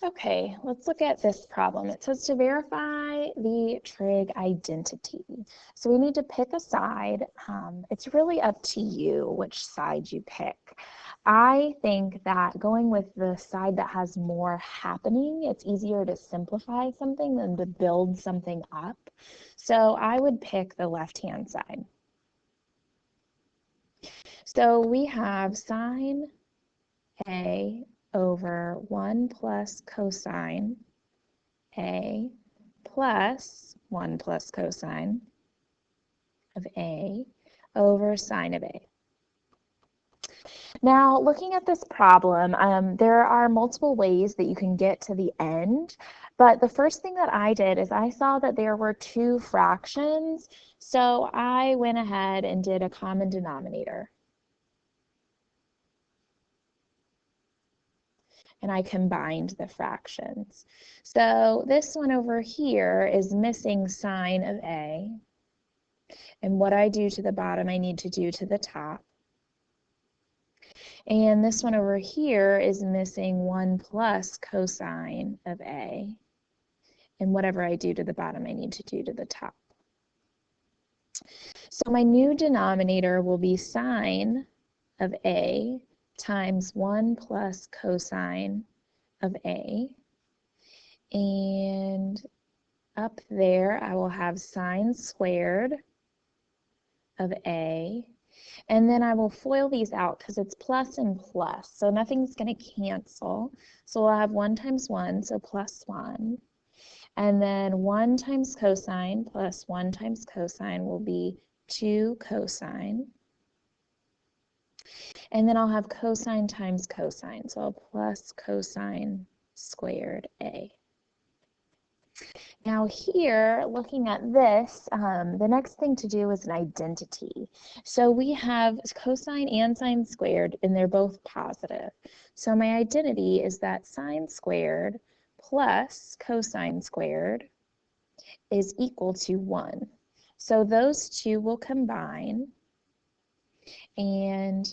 Okay, let's look at this problem. It says to verify the trig identity. So we need to pick a side. It's really up to you which side you pick. I think that going with the side that has more happening, it's easier to simplify something than to build something up. So I would pick the left-hand side. So we have sine A over 1 plus cosine A plus 1 plus cosine of A over sine of A. Now, looking at this problem, there are multiple ways that you can get to the end, but the first thing that I did is I saw that there were two fractions, so I went ahead and did a common denominator. And I combined the fractions. So this one over here is missing sine of A, and what I do to the bottom I need to do to the top. And this one over here is missing 1 plus cosine of A, and whatever I do to the bottom I need to do to the top. So my new denominator will be sine of A times 1 plus cosine of A, and up there I will have sine squared of A, and then I will FOIL these out because it's plus and plus, so nothing's going to cancel. So we'll have 1 times 1, so plus 1, and then 1 times cosine plus 1 times cosine will be 2 cosine. And then I'll have cosine times cosine, so I'll plus cosine squared A. Now here, looking at this, the next thing to do is an identity. So we have cosine and sine squared, and they're both positive. So my identity is that sine squared plus cosine squared is equal to 1. So those two will combine, and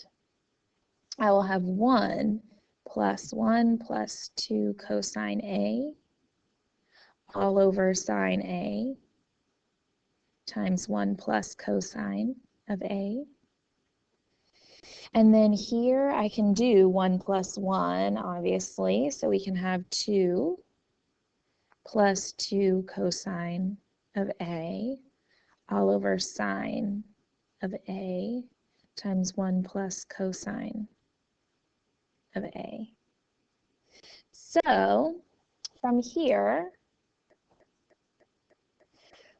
I will have 1 plus 2 cosine A all over sine A times 1 plus cosine of A. And then here I can do 1 plus 1, obviously, so we can have 2 plus 2 cosine of A all over sine of A times 1 plus cosine of A. So from here,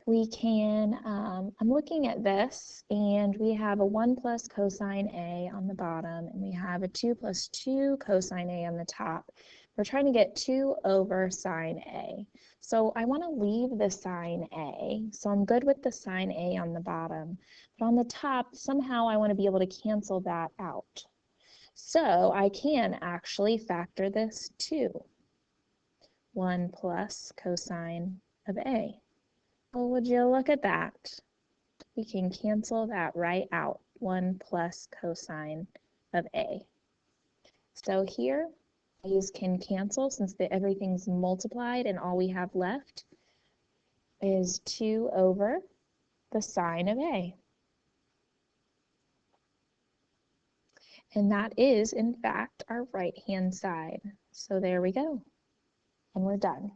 we can, I'm looking at this, and we have a 1 plus cosine A on the bottom, and we have a 2 plus 2 cosine A on the top. We're trying to get 2 over sine A. So I want to leave the sine A, so I'm good with the sine A on the bottom. But on the top, somehow I want to be able to cancel that out. So I can actually factor this too. 1 plus cosine of A. Well, would you look at that? We can cancel that right out. 1 plus cosine of A. So here, these can cancel since everything's multiplied, and all we have left is 2 over the sine of A. And that is, in fact, our right-hand side. So there we go. And we're done.